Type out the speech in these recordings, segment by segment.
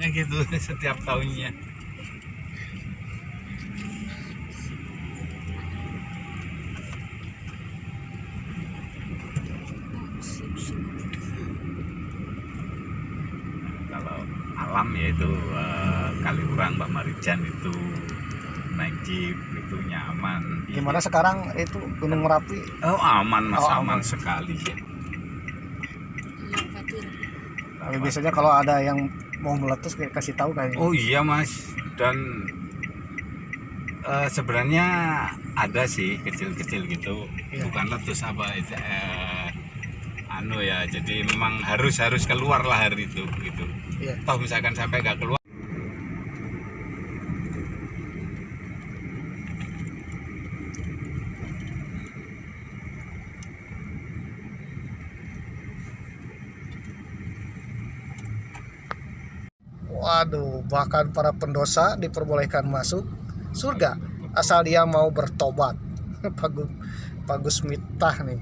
pokoknya gitu setiap tahunnya. Kalau alam ya itu Kaliurang, Mbak Marijan itu naik jeep itu nyaman. Gimana sekarang itu Gunung Merapi? Oh aman mas, Oh, aman aman. sekali ya. Biasanya kalau ada yang mau meletus kayak kasih tahu kayaknya. Oh iya mas, dan sebenarnya ada sih kecil-kecil gitu, Iya. bukan letus apa itu, ya. Jadi memang harus keluar lah hari itu gitu. Iya. Toh misalkan sampai nggak keluar. Waduh, bahkan para pendosa diperbolehkan masuk surga asal dia mau bertobat. Bagus Miftah nih.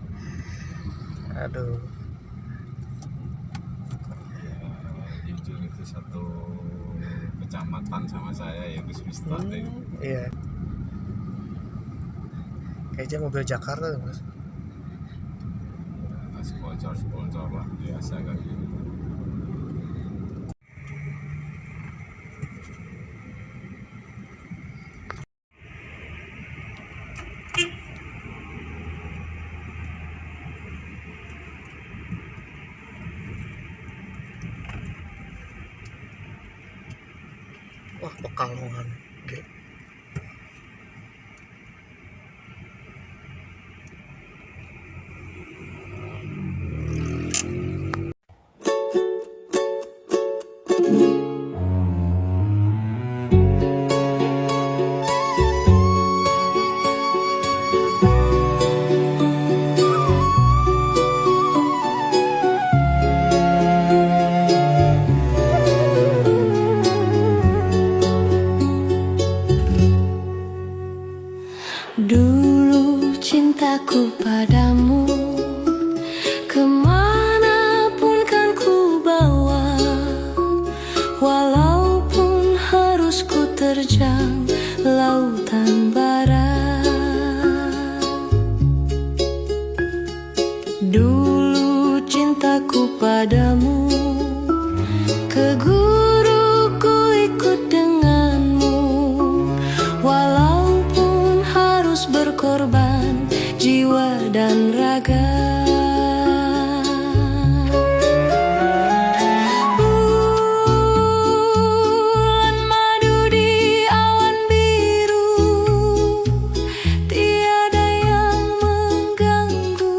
Aduh. Jujur itu satu kecamatan sama saya ya Gus Miftah itu. Iya. Kayaknya mobil Jakarta tuh, Mas. Sponsor lah biasa kan gitu. Wah, Pekalongan. Oke. Dulu cintaku padamu, kemanapun kan ku bawa, walaupun harus ku terjang lautan bara. Dulu cintaku padamu, ke guru ku ikut denganmu, walaupun harus berkorban jiwa dan raga. Bulan madu di awan biru, tiada yang mengganggu.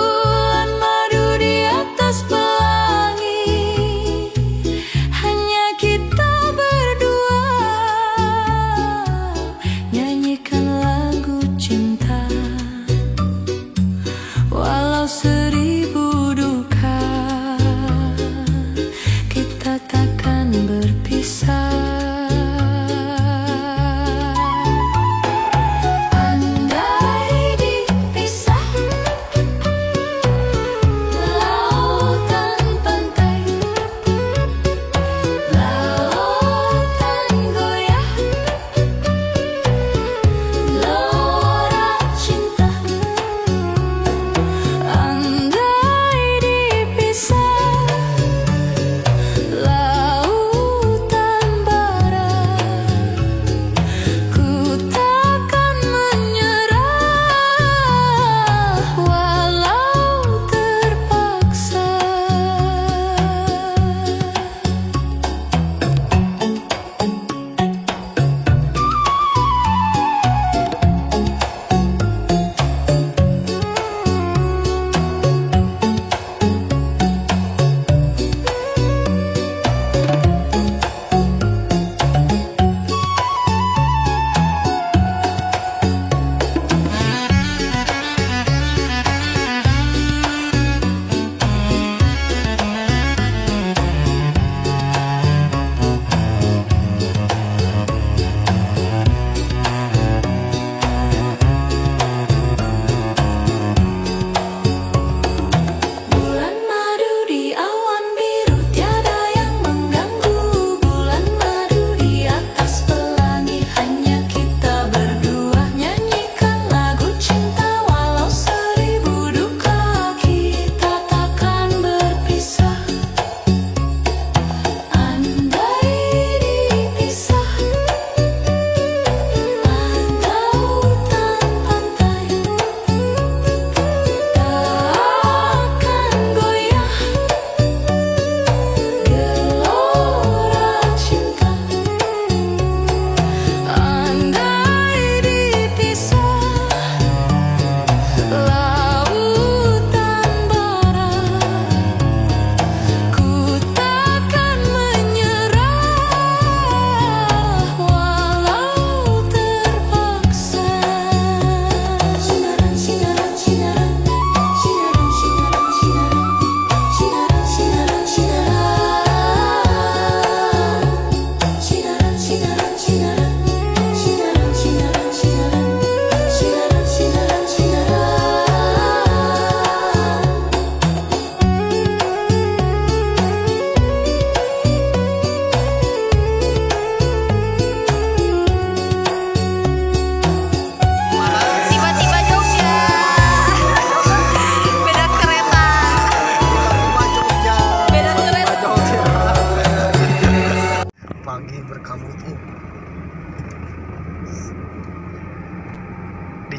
Bulan madu di atas pelangi, hanya kita berdua nyanyikan lagu cinta. Walau seribu duka, kita takkan berpisah. Andai dipisah lautan pantai, lautan goyah, lora cinta. Andai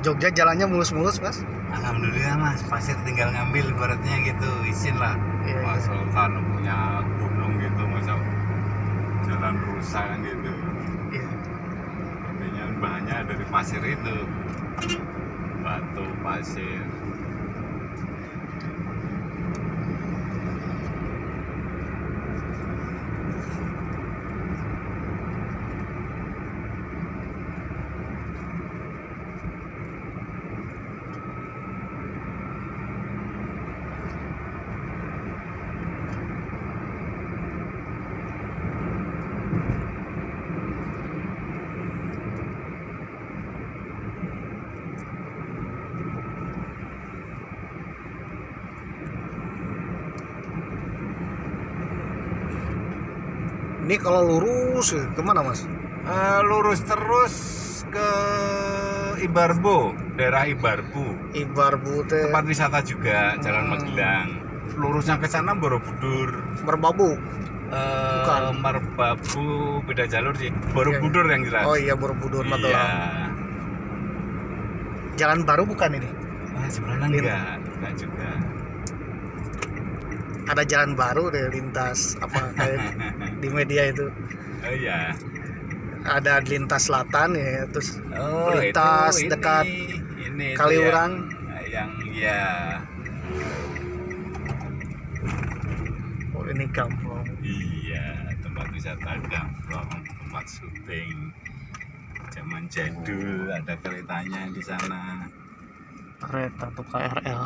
Jogja jalannya mulus-mulus mas. Alhamdulillah mas, pasir tinggal ngambil ibaratnya gitu, izin lah. Iya, iya. Mas Sultan punya gunung gitu, masa jalan rusak kan gitu. Iya. Intinya bahannya dari pasir itu, batu, pasir. Ini kalau lurus kemana mas? Lurus terus ke Ibarbo, daerah Ibarbu. Ibarbu teh Tempat wisata juga, Jalan Magelang. Lurusnya ke sana Borobudur. Merbabu. Bukan. Merbabu beda jalur sih. Borobudur yang jelas. Oh iya Borobudur Iya. Magelang. Jalan baru bukan ini? Sebenarnya enggak juga. Ada jalan baru deh lintas apa kayak di media itu. Oh iya. Ada lintas selatan ya, terus Oh, lintas itu, dekat ini Kaliurang. yang ya. Oh ini kampung. Iya, tempat wisata Gamprong, tempat syuting zaman jadul, ada keretanya di sana. Kereta tuh KRL.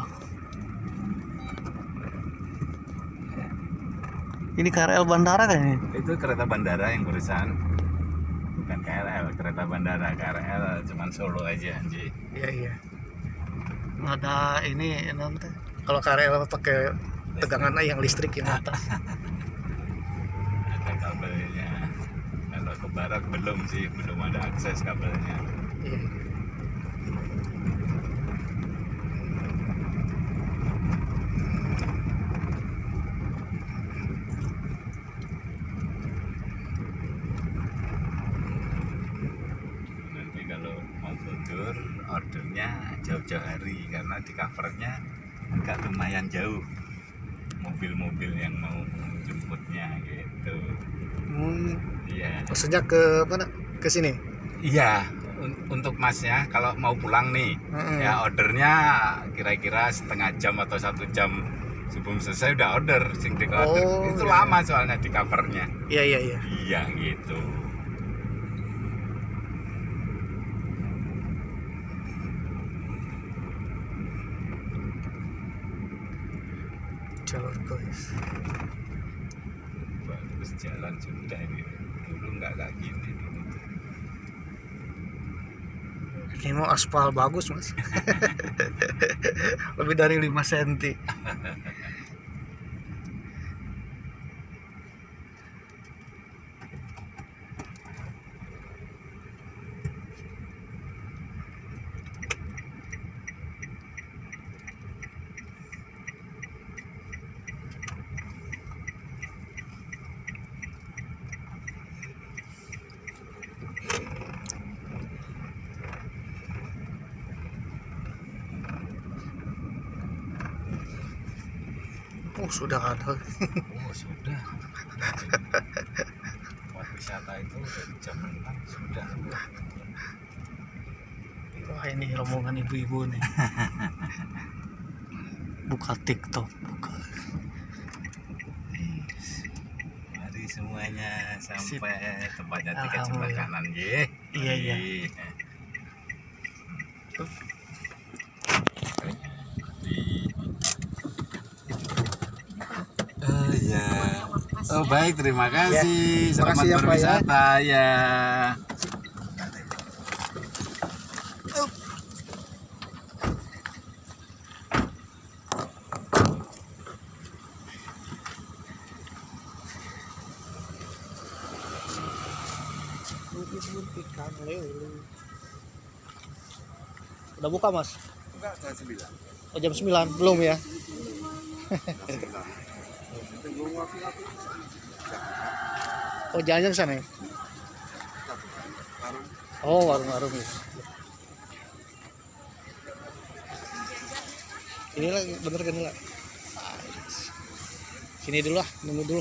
Ini KRL bandara kayaknya. Itu kereta bandara yang barusan, bukan KRL, kereta bandara. KRL cuman Solo aja anjir. Iya iya. Nggak ada ini nanti. Kalau KRL pakai tegangan yang listrik yang atas. Ada kabelnya. Kalau ke barat belum sih, belum ada akses kabelnya. Iya. Nanti kalau mau mundur, ordernya jauh-jauh hari karena di covernya agak lumayan jauh. Mobil-mobil yang mau jemputnya gitu. Iya. Maksudnya ke mana? Ke sini. Iya, untuk masnya kalau mau pulang nih, ya ordernya kira-kira setengah jam atau 1 jam sebelum selesai udah order, sing di order. Oh, Itu iya. lama soalnya di covernya. Iya iya iya. Iya gitu. Jalur guys. Bagus jalan sudah ini. Dulu nggak kayak gini dulu. Ini mau aspal bagus mas. Lebih dari 5 cm. Oh sudah ada. Oh sudah. Tempat wisata itu dari jam 6 sudah. Wah ini rombongan ibu-ibu nih. Buka TikTok, buka. Mari semuanya sampai tempatnya tiket sebelah Alhamdulillah. kanan ye. Iya, iya. Oh iya. Oh baik, terima kasih. Selamat Makasih ya, Pak, ya. berwisata ya. Udah buka mas? Enggak, jam 9. Oh, jam 9 belum ya? Oh jalannya ke sana ya? Oh warung-warung ya. Ini lagi bener kan lah. Sini dulu lah, nunggu dulu.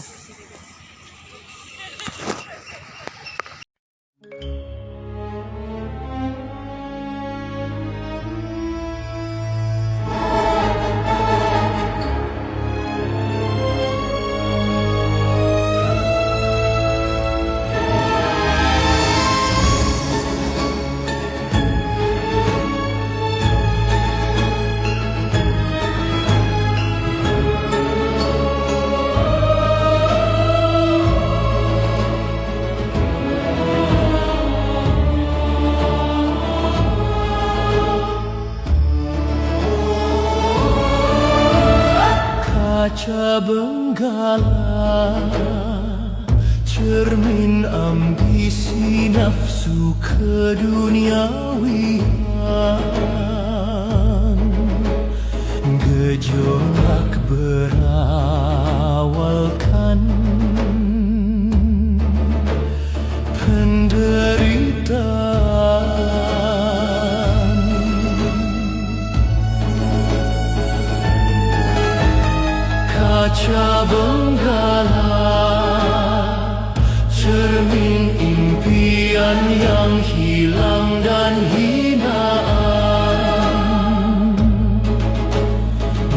Kaca benggala, cermin ambisi nafsu keduniawian. Gejolak berawalkan penderitaan. Kaca benggala, cermin impian yang hilang dan hinaan.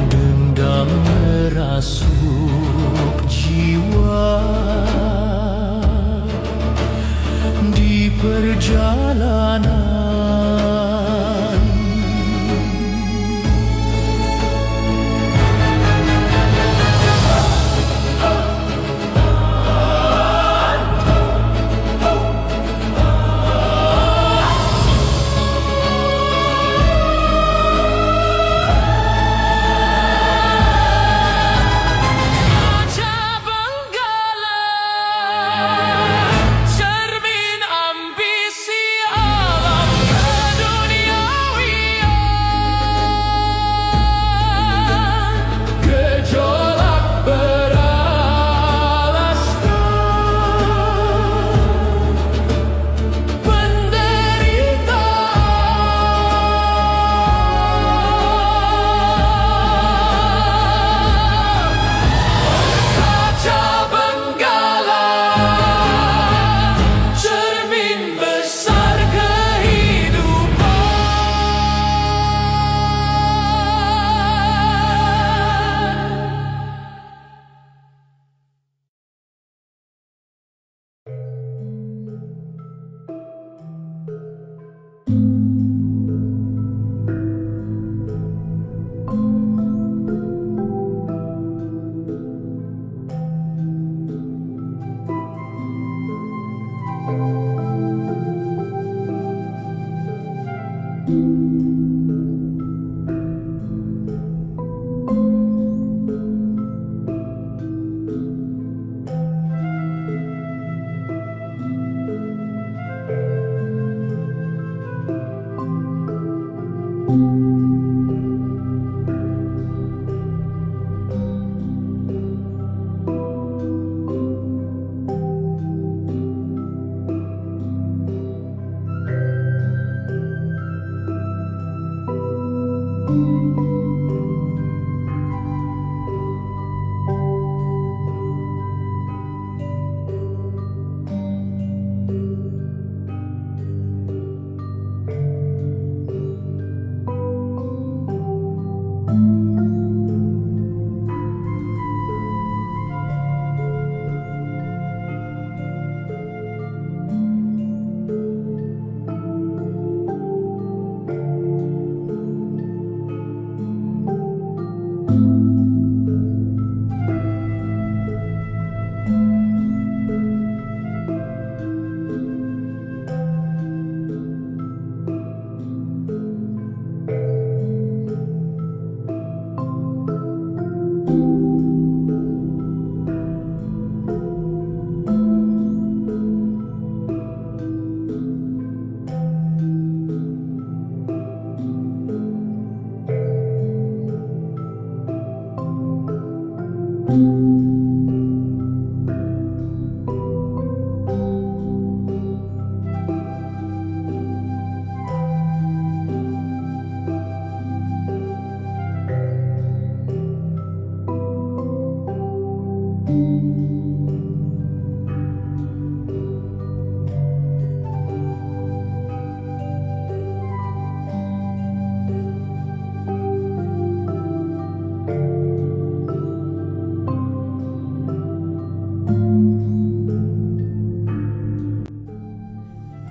Dendam merasuk jiwa di perjalanan.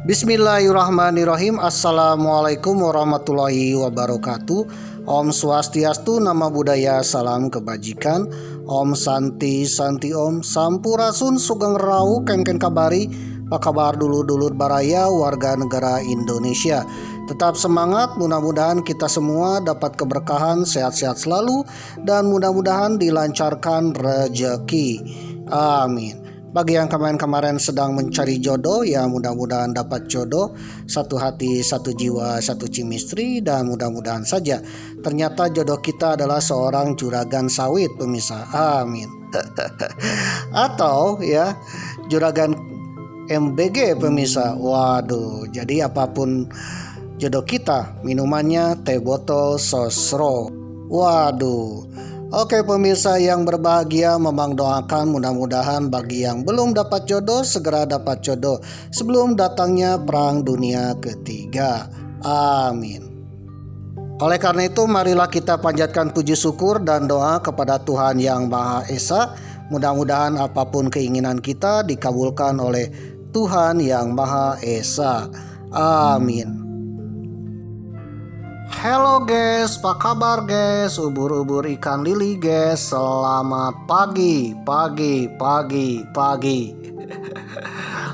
Bismillahirrahmanirrahim. Assalamualaikum warahmatullahi wabarakatuh. Om Swastiastu, Nama Budaya, Salam Kebajikan. Om Santi Santi Om, Sampurasun Sugeng Rawu Kengken Kabari. Apa kabar dulur-dulur baraya warga negara Indonesia? Tetap semangat, mudah-mudahan kita semua dapat keberkahan, sehat-sehat selalu, dan mudah-mudahan dilancarkan rezeki. Amin. Bagi yang kemarin sedang mencari jodoh, ya mudah-mudahan dapat jodoh, satu hati, satu jiwa, satu chemistry, dan mudah-mudahan saja ternyata jodoh kita adalah seorang juragan sawit, pemirsa. Amin. Atau ya juragan MBG, pemirsa. Waduh, jadi apapun jodoh kita, minumannya teh botol sosro. Waduh. Oke pemirsa yang berbahagia, memang doakan mudah-mudahan bagi yang belum dapat jodoh segera dapat jodoh sebelum datangnya perang dunia ketiga. Amin. Oleh karena itu marilah kita panjatkan puji syukur dan doa kepada Tuhan Yang Maha Esa. Mudah-mudahan apapun keinginan kita dikabulkan oleh Tuhan Yang Maha Esa. Amin. Halo guys, apa kabar guys? Ubur-ubur ikan lili guys. Selamat pagi.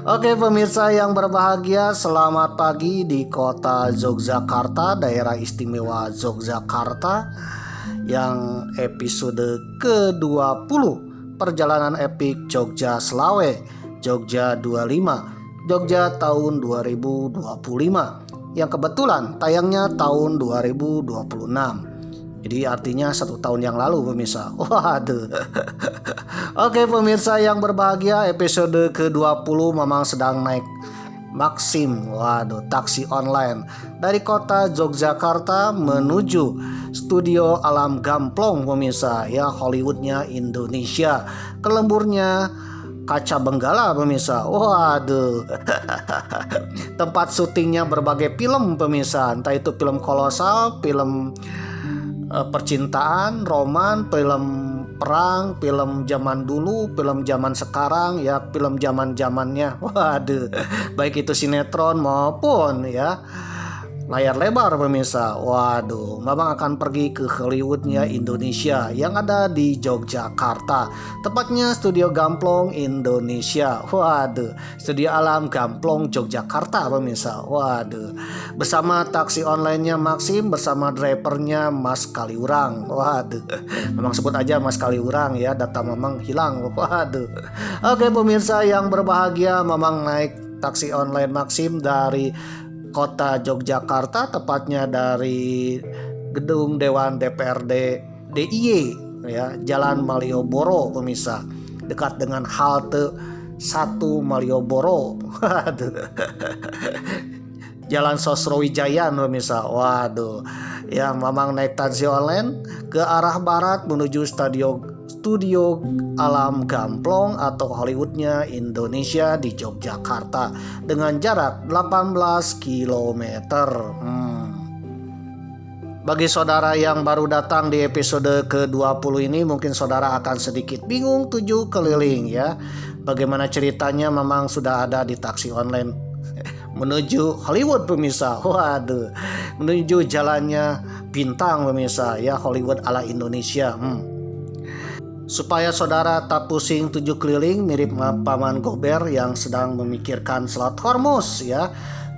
Oke pemirsa yang berbahagia, selamat pagi di kota Yogyakarta, daerah istimewa Yogyakarta, yang episode ke-20 perjalanan epik Jogja Slawe, Jogja 25, Jogja tahun 2025. Yang kebetulan tayangnya tahun 2026. Jadi artinya 1 tahun yang lalu pemirsa. Waduh. Oke pemirsa yang berbahagia, episode ke-20 memang sedang naik Maxim. Waduh, taksi online dari kota Yogyakarta menuju studio Alam Gamplong pemirsa. Ya, Hollywoodnya Indonesia, kelemburnya Kaca Benggala pemirsa. Waduh. Tempat syutingnya berbagai film pemirsa, entah itu film kolosal, film percintaan, roman, film perang, film zaman dulu, film zaman sekarang, ya film zaman-zamannya. Waduh. Baik itu sinetron maupun ya layar lebar pemirsa. Waduh, memang akan pergi ke Hollywoodnya Indonesia yang ada di Yogyakarta, tepatnya Studio Gamplong Indonesia. Waduh, Studio Alam Gamplong Yogyakarta pemirsa. Waduh, bersama taksi online-nya Maxim, bersama drivernya Mas Kaliurang. Waduh, memang sebut aja Mas Kaliurang ya, data memang hilang. Waduh. Oke pemirsa yang berbahagia, memang naik taksi online Maxim dari kota Yogyakarta, tepatnya dari gedung Dewan DPRD DIY ya, Jalan Malioboro pemirsa, dekat dengan halte 1 Malioboro. Jalan Sosrowijaya pemirsa. Waduh, ya memang naik taksi online ke arah barat menuju Studio Alam Gamplong atau Hollywoodnya Indonesia di Yogyakarta dengan jarak 18 km. Bagi saudara yang baru datang di episode ke-20 ini, mungkin saudara akan sedikit bingung 7 keliling ya. Bagaimana ceritanya, memang sudah ada di taksi online menuju Hollywood pemirsa. Waduh, menuju jalannya bintang pemirsa ya, Hollywood ala Indonesia. Supaya saudara tak pusing 7 keliling mirip Paman Gober yang sedang memikirkan Selat Hormuz ya.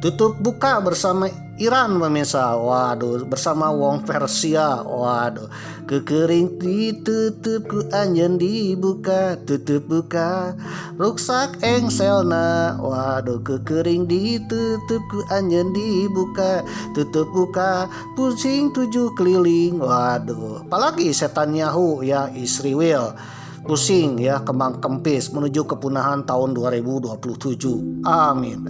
Tutup buka bersama Iran pemirsa. Waduh, bersama Wong Persia. Waduh, kekering ditutup ku anjen dibuka, tutup buka ruksak engselna. Waduh, kekering ditutup ku anjen dibuka, tutup buka pusing 7 keliling. Waduh, apalagi setan Yahu ya, Israel pusing ya, kembang kempis menuju kepunahan tahun 2027. Amin.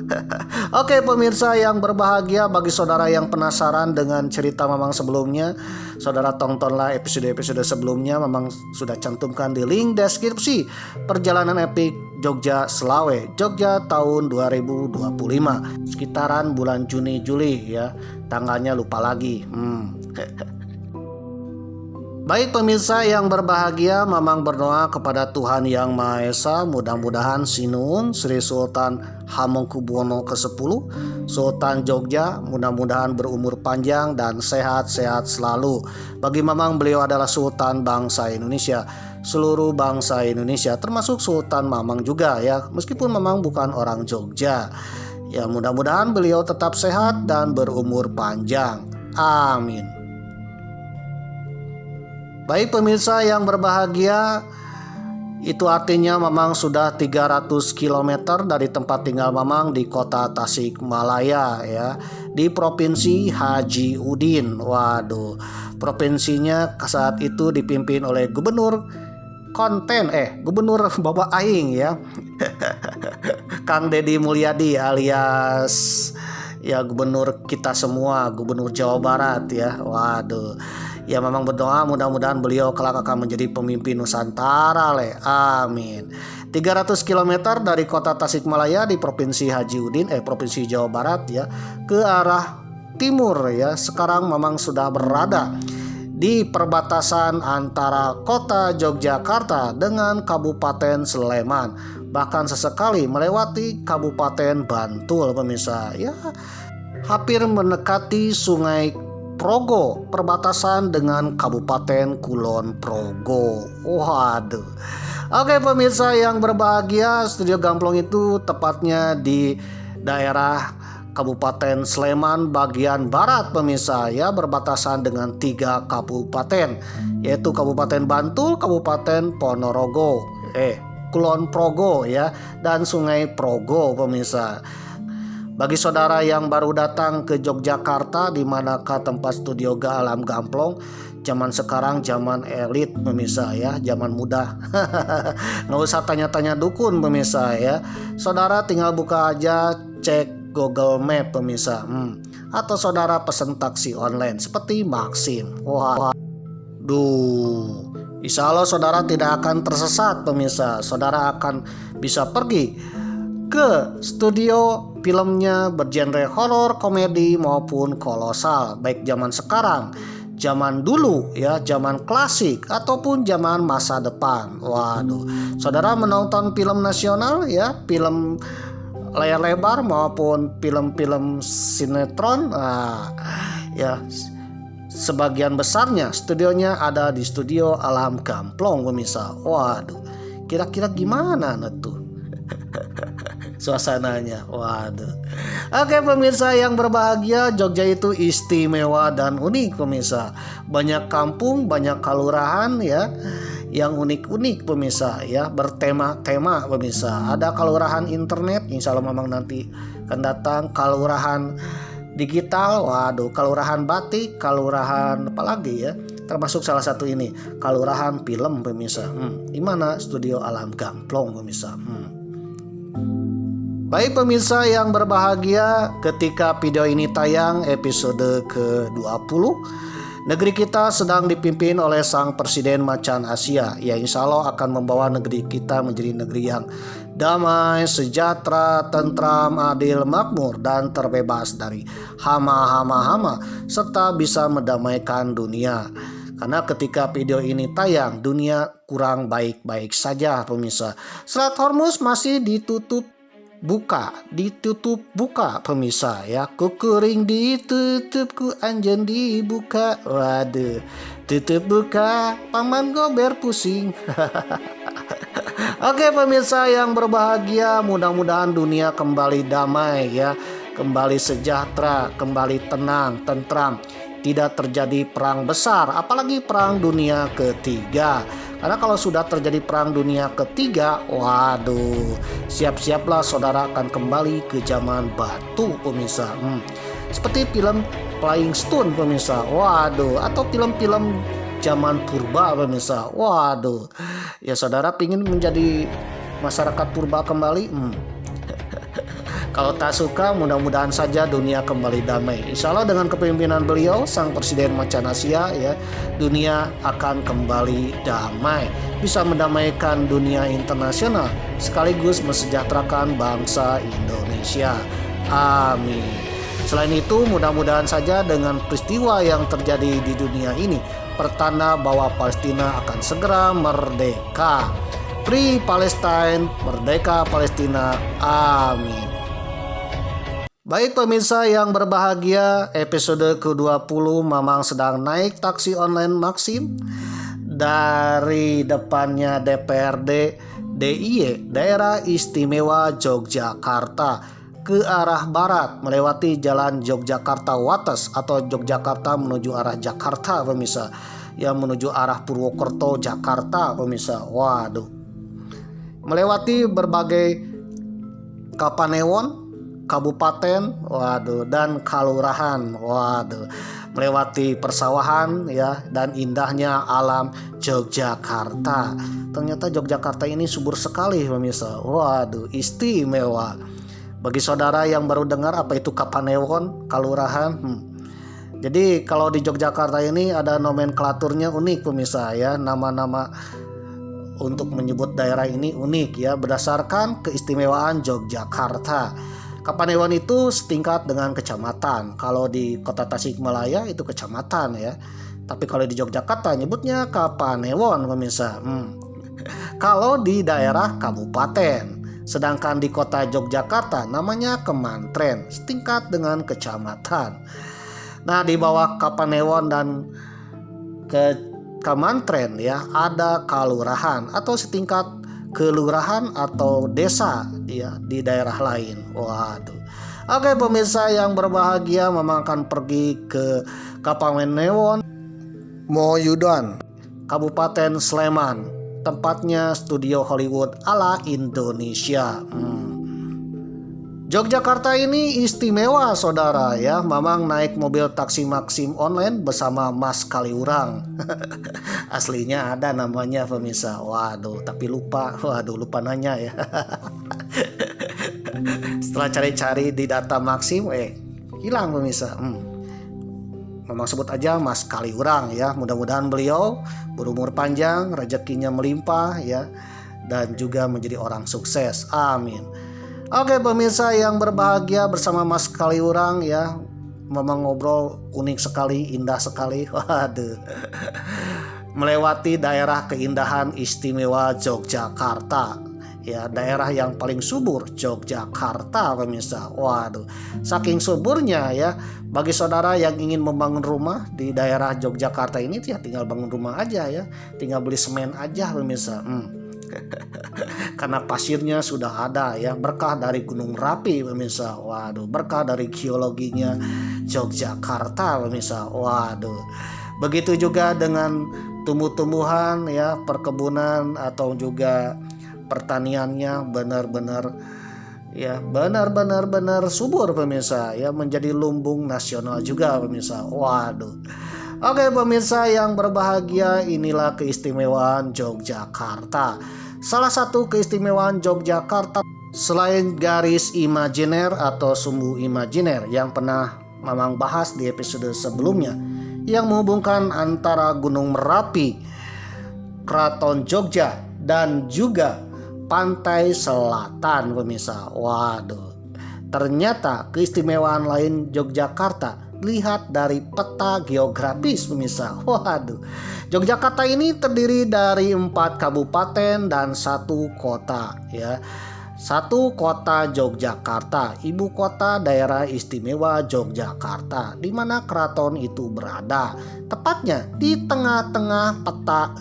Oke pemirsa yang berbahagia, bagi saudara yang penasaran dengan cerita memang sebelumnya, saudara tontonlah episode-episode sebelumnya, memang sudah cantumkan di link deskripsi. Perjalanan epik Jogja Slawe, Jogja tahun 2025, sekitaran bulan Juni Juli ya, tanggalnya lupa lagi. Baik pemirsa yang berbahagia, Mamang berdoa kepada Tuhan Yang Maha Esa, mudah-mudahan Sinuhun Sri Sultan Hamengkubuwono ke-10, Sultan Jogja, mudah-mudahan berumur panjang dan sehat-sehat selalu. Bagi Mamang, beliau adalah Sultan bangsa Indonesia, seluruh bangsa Indonesia, termasuk Sultan Mamang juga ya, meskipun Mamang bukan orang Jogja. Ya, mudah-mudahan beliau tetap sehat dan berumur panjang. Amin. Baik pemirsa yang berbahagia, itu artinya Mamang sudah 300 km dari tempat tinggal Mamang di kota Tasikmalaya ya, di Provinsi Haji Udin. Waduh, provinsinya saat itu dipimpin oleh Gubernur Bapak Aing ya. Kang Deddy Mulyadi alias ya gubernur kita semua, gubernur Jawa Barat ya. Waduh. Ya Mamang berdoa mudah-mudahan beliau kelak akan menjadi pemimpin Nusantara le. Amin. 300 km dari kota Tasikmalaya di Provinsi Haji Udin, Provinsi Jawa Barat ya, ke arah timur ya. Sekarang Mamang sudah berada di perbatasan antara kota Yogyakarta dengan Kabupaten Sleman, bahkan sesekali melewati Kabupaten Bantul pemirsa ya, hampir mendekati Sungai Progo, perbatasan dengan Kabupaten Kulon Progo. Waduh. Oke pemirsa yang berbahagia, Studio Gamplong itu tepatnya di daerah Kabupaten Sleman bagian barat pemirsa ya, berbatasan dengan 3 kabupaten, yaitu Kabupaten Bantul, Kabupaten Ponorogo, Kulon Progo ya, dan Sungai Progo pemirsa. Bagi saudara yang baru datang ke Yogyakarta, di manakah tempat Studio Alam Gamplong, zaman sekarang zaman elit pemirsa ya, zaman muda. Nggak usah tanya-tanya dukun pemirsa ya. Saudara tinggal buka aja, cek Google Map pemirsa, atau saudara pesen taksi online seperti Maxim. Wah, insya Allah saudara tidak akan tersesat pemirsa. Saudara akan bisa pergi ke studio filmnya bergenre horor, komedi maupun kolosal, baik zaman sekarang, zaman dulu ya, zaman klasik ataupun zaman masa depan. Waduh, saudara menonton film nasional ya, film layar lebar maupun film-film sinetron, ya sebagian besarnya studionya ada di Studio Alam Gamplong pemirsa. Waduh, kira-kira gimana tuh suasananya? Waduh. Oke pemirsa yang berbahagia, Jogja itu istimewa dan unik pemirsa. Banyak kampung, banyak kelurahan ya, yang unik-unik pemirsa ya, bertema-tema pemirsa. Ada kelurahan internet, insya Allah Mamang nanti akan datang. Kelurahan digital, waduh, kelurahan batik, kelurahan apalagi ya, termasuk salah satu ini kelurahan film pemirsa. Di mana Studio Alam Gamplong pemirsa. Baik pemirsa yang berbahagia, ketika video ini tayang episode ke-20, negeri kita sedang dipimpin oleh sang Presiden Macan Asia. Ya insya Allah akan membawa negeri kita menjadi negeri yang damai, sejahtera, tentram, adil, makmur, dan terbebas dari hama-hama, serta bisa mendamaikan dunia. Karena ketika video ini tayang, dunia kurang baik-baik saja pemirsa. Selat Hormuz masih ditutup buka pemirsa ya, kukering ditutup, ku anjen dibuka. Waduh, tutup buka, paman gober pusing. Oke pemirsa yang berbahagia, mudah-mudahan dunia kembali damai ya, kembali sejahtera, kembali tenang, tentram, tidak terjadi perang besar, apalagi perang dunia ketiga. Karena kalau sudah terjadi perang dunia ketiga, waduh, siap-siaplah saudara akan kembali ke zaman batu pemirsa. Seperti film Flying Stone pemirsa, waduh, atau film-film zaman purba pemirsa. Waduh, ya saudara pingin menjadi masyarakat purba kembali? Kalau tak suka, mudah-mudahan saja dunia kembali damai. Insya Allah dengan kepemimpinan beliau, sang Presiden Macan Asia, ya, dunia akan kembali damai. Bisa mendamaikan dunia internasional, sekaligus mesejahterakan bangsa Indonesia. Amin. Selain itu, mudah-mudahan saja dengan peristiwa yang terjadi di dunia ini, pertanda bahwa Palestina akan segera merdeka. Free Palestine, merdeka Palestina, amin. Baik pemirsa yang berbahagia, episode ke-20 Mamang sedang naik taksi online Maxim dari depannya DPRD DIY Daerah Istimewa Yogyakarta ke arah barat melewati jalan Yogyakarta Wates atau Yogyakarta menuju arah Jakarta pemirsa, yang menuju arah Purwokerto Jakarta pemirsa. Waduh, melewati berbagai kapanewon, kabupaten, waduh, dan kalurahan, waduh, melewati persawahan ya, dan indahnya alam Yogyakarta. Ternyata Yogyakarta ini subur sekali pemirsa, waduh, istimewa. Bagi saudara yang baru dengar apa itu kapanewon, kalurahan, jadi kalau di Yogyakarta ini ada nomenklaturnya unik pemirsa ya, nama-nama untuk menyebut daerah ini unik ya, berdasarkan keistimewaan Yogyakarta. Kapanewon itu setingkat dengan kecamatan. Kalau di Kota Tasikmalaya itu kecamatan ya. Tapi kalau di Yogyakarta nyebutnya Kapanewon pemirsa. Kalau di daerah kabupaten. Sedangkan di Kota Yogyakarta namanya Kemantren, setingkat dengan kecamatan. Nah, di bawah Kapanewon dan Kemantren ya ada kalurahan atau setingkat kelurahan atau desa ya di daerah lain. Waduh. Oke pemirsa yang berbahagia, memang akan pergi ke Kapanewon Moyudon, Kabupaten Sleman. Tempatnya studio Hollywood ala Indonesia. Yogyakarta ini istimewa saudara ya. Mamang naik mobil taksi Maxim online bersama Mas Kaliurang. Aslinya ada namanya pemirsa. Waduh, tapi lupa nanya ya. Setelah cari-cari di data Maxim, hilang pemirsa. Memang sebut aja Mas Kaliurang ya. Mudah-mudahan beliau berumur panjang, rezekinya melimpah ya, dan juga menjadi orang sukses. Amin. Oke pemirsa yang berbahagia, bersama Mas Kaliurang ya, memang ngobrol unik sekali, indah sekali. Waduh. Melewati daerah keindahan istimewa Yogyakarta ya, daerah yang paling subur Yogyakarta pemirsa. Waduh, saking suburnya ya, bagi saudara yang ingin membangun rumah di daerah Yogyakarta ini ya tinggal bangun rumah aja ya, tinggal beli semen aja pemirsa. Karena pasirnya sudah ada ya, berkah dari Gunung Merapi pemirsa. Waduh, berkah dari geologinya Yogyakarta pemirsa. Waduh, begitu juga dengan tumbuh-tumbuhan ya, perkebunan atau juga pertaniannya benar-benar subur pemirsa ya, menjadi lumbung nasional juga pemirsa. Waduh. Oke pemirsa yang berbahagia, inilah keistimewaan Yogyakarta. Salah satu keistimewaan Yogyakarta selain garis imajiner atau sumbu imajiner yang pernah Mamang bahas di episode sebelumnya, yang menghubungkan antara Gunung Merapi, Keraton Jogja, dan juga pantai selatan pemirsa. Waduh, ternyata keistimewaan lain Yogyakarta lihat dari peta geografis pemirsa. Waduh, Yogyakarta ini terdiri dari 4 kabupaten dan 1 kota ya. 1 kota Yogyakarta, ibu kota daerah istimewa Yogyakarta, di mana keraton itu berada, tepatnya di tengah-tengah peta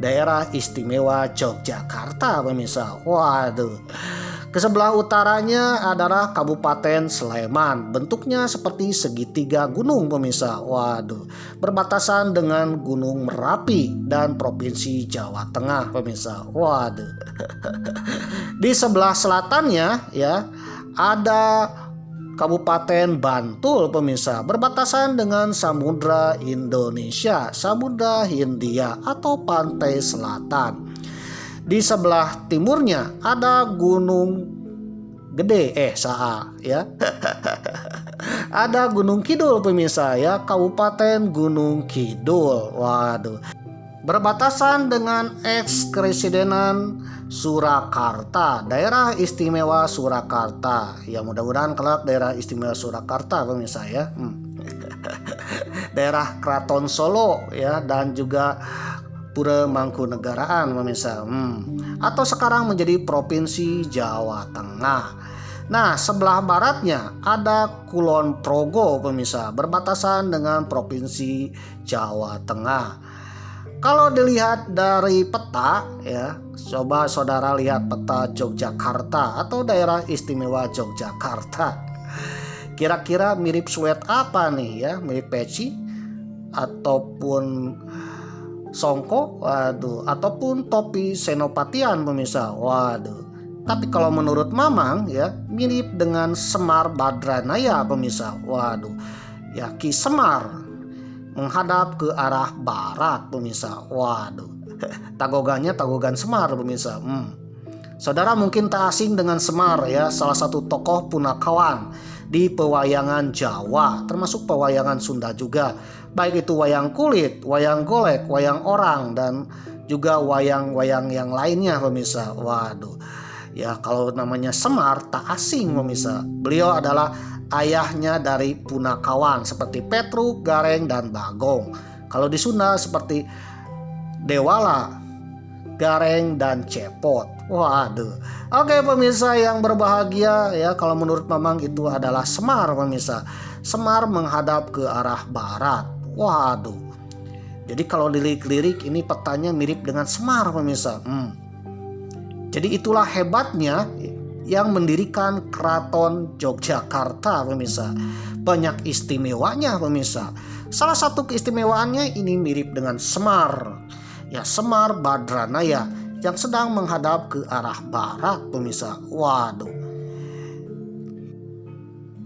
daerah istimewa Yogyakarta pemirsa. Waduh. Ke sebelah utaranya adalah Kabupaten Sleman, bentuknya seperti segitiga gunung pemirsa. Waduh, berbatasan dengan Gunung Merapi dan Provinsi Jawa Tengah pemirsa. Waduh. Di sebelah selatannya ya ada Kabupaten Bantul pemirsa, berbatasan dengan Samudra Indonesia, Samudra Hindia atau Pantai Selatan. Di sebelah timurnya ada Gunung Gede, ya. Ada Gunung Kidul pemirsa ya, Kabupaten Gunung Kidul. Waduh. Berbatasan dengan eks-Kresidenan Surakarta, daerah istimewa Surakarta. Ya mudah-mudahan kelak daerah istimewa Surakarta pemirsa ya. daerah Keraton Solo ya, dan juga Pura Mangkunegaraan pemirsa. Atau sekarang menjadi Provinsi Jawa Tengah. Nah, sebelah baratnya ada Kulon Progo pemirsa, berbatasan dengan Provinsi Jawa Tengah. Kalau dilihat dari peta ya, coba saudara lihat peta Yogyakarta atau daerah istimewa Yogyakarta. Kira-kira mirip sweat apa nih ya? Mirip peci ataupun songko, waduh, ataupun topi Senopatian pemirsa. Waduh. Tapi kalau menurut Mamang ya, mirip dengan Semar Badranaya pemirsa. Waduh. Ya, Ki Semar menghadap ke arah barat pemirsa. Waduh. Tagogannya Tagogan Semar pemirsa. Saudara mungkin tak asing dengan Semar ya, salah satu tokoh punakawan di pewayangan Jawa, termasuk pewayangan Sunda juga. Baik itu wayang kulit, wayang golek, wayang orang, dan juga wayang-wayang yang lainnya pemirsa. Waduh. Ya, kalau namanya Semar tak asing pemirsa. Beliau adalah ayahnya dari punakawan seperti Petruk, Gareng, dan Bagong. Kalau di Sunda seperti Dewala, Gareng, dan Cepot. Waduh. Oke pemirsa yang berbahagia ya, kalau menurut Mamang itu adalah Semar pemirsa. Semar menghadap ke arah barat. Waduh. Jadi kalau dilirik-lirik ini petanya mirip dengan Semar pemirsa. Jadi itulah hebatnya yang mendirikan Keraton Yogyakarta pemirsa. Banyak istimewanya pemirsa. Salah satu keistimewaannya ini mirip dengan Semar. Ya, Semar Badranaya yang sedang menghadap ke arah barat pemirsa. Waduh.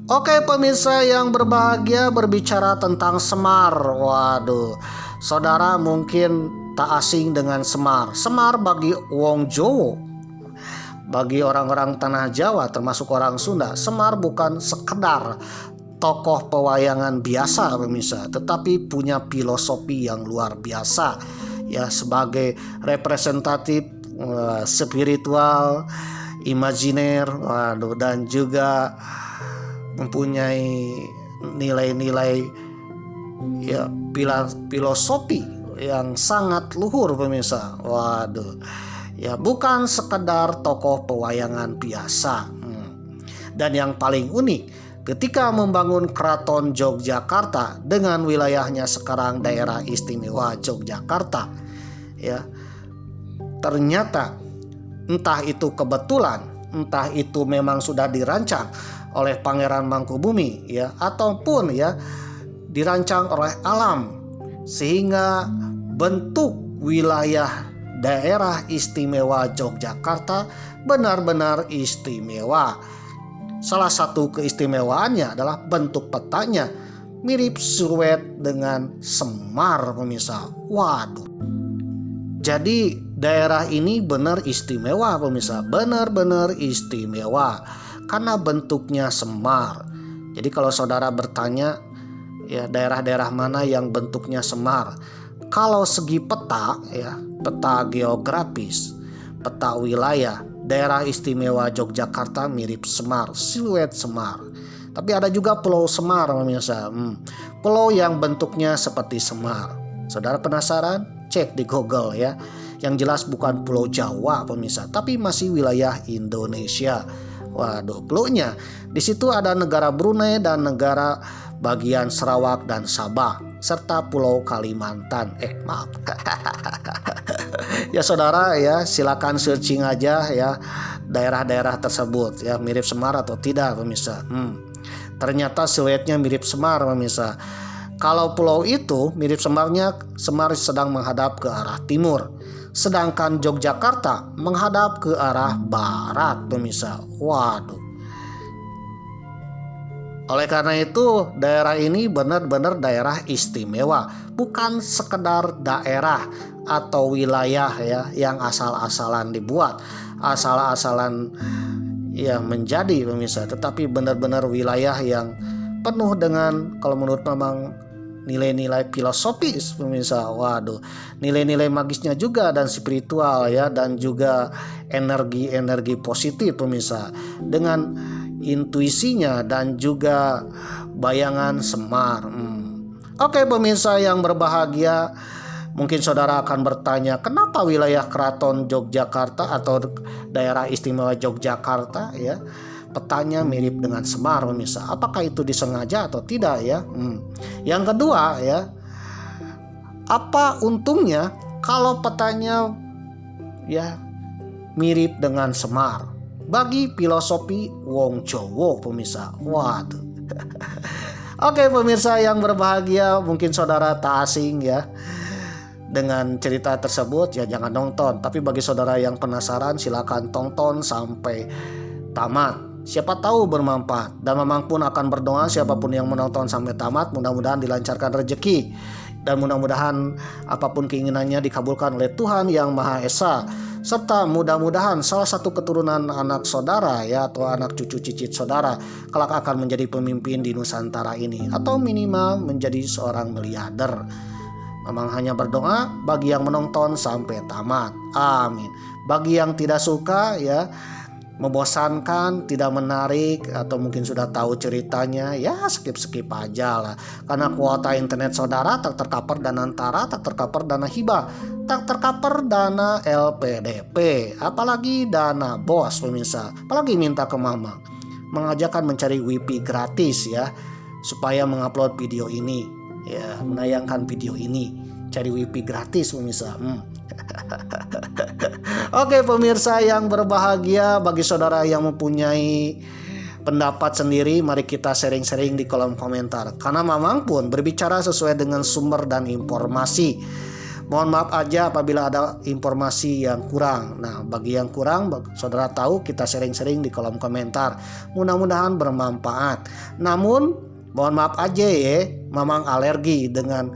Oke pemirsa yang berbahagia, berbicara tentang Semar. Waduh. Saudara mungkin tak asing dengan Semar. Semar bagi wong Jowo, bagi orang-orang tanah Jawa termasuk orang Sunda, Semar bukan sekedar tokoh pewayangan biasa pemirsa, tetapi punya filosofi yang luar biasa ya, sebagai representatif spiritual, imajiner, waduh, dan juga mempunyai nilai-nilai ya, filosofi yang sangat luhur pemirsa. Waduh. Ya, bukan sekedar tokoh pewayangan biasa. Dan yang paling unik, ketika membangun Keraton Yogyakarta dengan wilayahnya sekarang daerah istimewa Yogyakarta, ya, ternyata entah itu kebetulan, entah itu memang sudah dirancang oleh Pangeran Mangkubumi ya, ataupun ya dirancang oleh alam, sehingga bentuk wilayah daerah istimewa Yogyakarta benar-benar istimewa. Salah satu keistimewaannya adalah bentuk petanya mirip siluet dengan Semar pemirsa. Waduh. Jadi daerah ini benar istimewa pemirsa, benar-benar istimewa karena bentuknya Semar. Jadi kalau saudara bertanya ya, daerah-daerah mana yang bentuknya Semar? Kalau segi peta ya, peta geografis, peta wilayah, daerah istimewa Yogyakarta mirip Semar, siluet Semar. Tapi ada juga Pulau Semar pemirsa, pulau yang bentuknya seperti Semar. Saudara penasaran? Cek di Google ya. Yang jelas bukan Pulau Jawa pemirsa, tapi masih wilayah Indonesia. Waduh, cluenya di situ ada negara Brunei dan negara bagian Sarawak dan Sabah, serta Pulau Kalimantan. Maaf. Ya saudara ya, silakan searching aja ya daerah-daerah tersebut ya, mirip Semar atau tidak pemirsa. Ternyata siluetnya mirip Semar pemirsa. Kalau pulau itu mirip Semarnya, Semar sedang menghadap ke arah timur, sedangkan Yogyakarta menghadap ke arah barat pemirsa. Waduh. Oleh karena itu daerah ini benar-benar daerah istimewa, bukan sekedar daerah atau wilayah ya yang asal-asalan dibuat, asal-asalan ya menjadi pemirsa, tetapi benar-benar wilayah yang penuh dengan, kalau menurut Mamang, nilai-nilai filosofis pemirsa. Waduh, nilai-nilai magisnya juga dan spiritual ya, dan juga energi-energi positif pemirsa, dengan intuisinya dan juga bayangan Semar. Oke pemirsa yang berbahagia, mungkin saudara akan bertanya, kenapa wilayah Keraton Yogyakarta atau daerah istimewa Yogyakarta ya petanya mirip dengan Semar pemirsa? Apakah itu disengaja atau tidak ya? Yang kedua ya, apa untungnya kalau petanya ya mirip dengan Semar bagi filosofi wong Jawa pemirsa? Waduh. Oke pemirsa yang berbahagia, mungkin saudara tak asing ya dengan cerita tersebut, ya jangan nonton. Tapi bagi saudara yang penasaran, silakan tonton sampai tamat. Siapa tahu bermanfaat. Dan Mamang pun akan berdoa siapapun yang menonton sampai tamat, mudah-mudahan dilancarkan rezeki. Dan mudah-mudahan apapun keinginannya dikabulkan oleh Tuhan Yang Maha Esa. Serta mudah-mudahan salah satu keturunan anak saudara ya atau anak cucu cicit saudara kelak akan menjadi pemimpin di Nusantara ini, atau minimal menjadi seorang miliarder. Memang hanya berdoa bagi yang menonton sampai tamat. Amin. Bagi yang tidak suka ya, membosankan, tidak menarik, atau mungkin sudah tahu ceritanya, ya skip aja lah. Karena kuota internet saudara tak tercover dana antara, tak tercover dana hibah, tak tercover dana LPDP, apalagi dana bos pemirsa. Apalagi minta ke mama mengajarkan mencari wifi gratis ya, supaya mengupload video ini ya, menayangkan video ini, cari wifi gratis pemirsa. Oke pemirsa yang berbahagia, bagi saudara yang mempunyai pendapat sendiri, mari kita sharing-sharing di kolom komentar. Karena Mamang pun berbicara sesuai dengan sumber dan informasi. Mohon maaf aja apabila ada informasi yang kurang. Nah, bagi yang kurang, saudara tahu, kita sharing-sharing di kolom komentar. Mudah-mudahan bermanfaat. Namun, mohon maaf aja ya, Mamang alergi dengan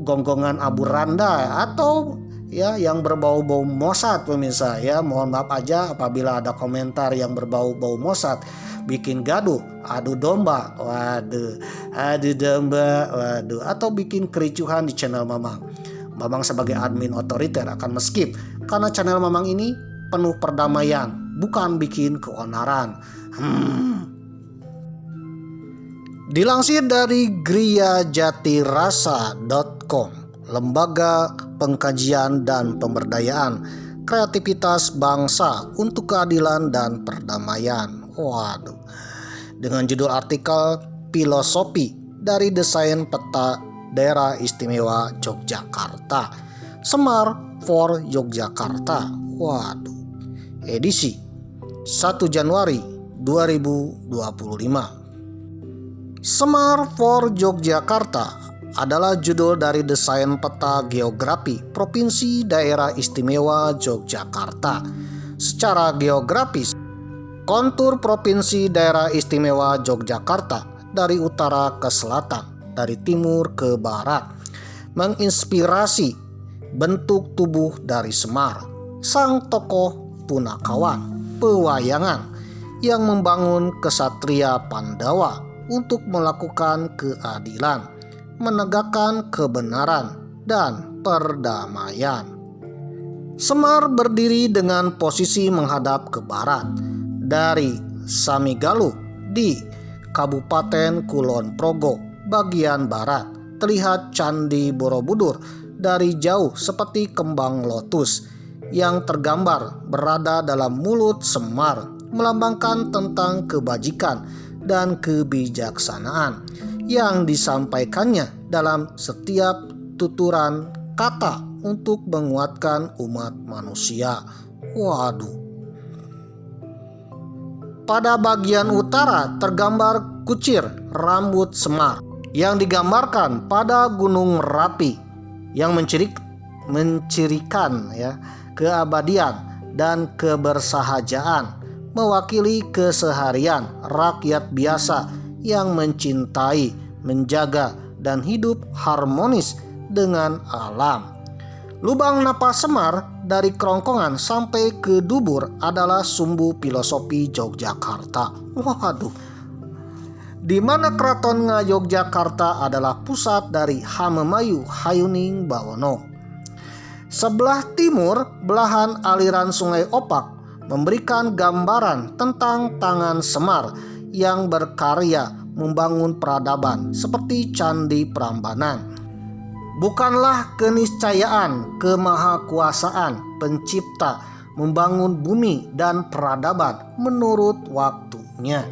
gonggongan abu randa atau ya yang berbau-bau Mossad pemirsa ya. Mohon maaf aja apabila ada komentar yang berbau-bau Mossad, bikin gaduh, adu domba, waduh, atau bikin kericuhan di channel Mamang. Mamang sebagai admin otoriter akan skip, karena channel Mamang ini penuh perdamaian, bukan bikin keonaran. Dilansir dari griajatirasa.com, Lembaga Pengkajian dan Pemberdayaan Kreativitas Bangsa untuk Keadilan dan Perdamaian. Waduh. Dengan judul artikel Filosofi dari Desain Peta Daerah Istimewa Yogyakarta, Semar for Yogyakarta. Waduh. Edisi 1 Januari 2025. Semar for Yogyakarta adalah judul dari desain peta geografi Provinsi Daerah Istimewa Yogyakarta. Secara geografis, kontur Provinsi Daerah Istimewa Yogyakarta dari utara ke selatan, dari timur ke barat, menginspirasi bentuk tubuh dari Semar, sang tokoh punakawan pewayangan yang membangun kesatria Pandawa untuk melakukan keadilan, menegakkan kebenaran dan perdamaian. Semar berdiri dengan posisi menghadap ke barat. Dari Samigaluh di Kabupaten Kulon Progo bagian barat, terlihat Candi Borobudur dari jauh seperti kembang lotus yang tergambar berada dalam mulut Semar, melambangkan tentang kebajikan dan kebijaksanaan yang disampaikannya dalam setiap tuturan kata untuk menguatkan umat manusia. Waduh. Pada bagian utara tergambar kucir rambut Semar yang digambarkan pada Gunung Merapi yang mencirikan ya keabadian dan kebersahajaan, mewakili keseharian rakyat biasa yang mencintai, menjaga, dan hidup harmonis dengan alam. Lubang napas Semar dari kerongkongan sampai ke dubur adalah sumbu filosofi Yogyakarta. Waduh. Di mana Keraton Ngayogyakarta adalah pusat dari Hamemayu Hayuning Bawono. Sebelah timur, belahan aliran Sungai Opak memberikan gambaran tentang tangan Semar yang berkarya membangun peradaban seperti Candi Prambanan. Bukanlah keniscayaan kemahakuasaan pencipta membangun bumi dan peradaban menurut waktunya.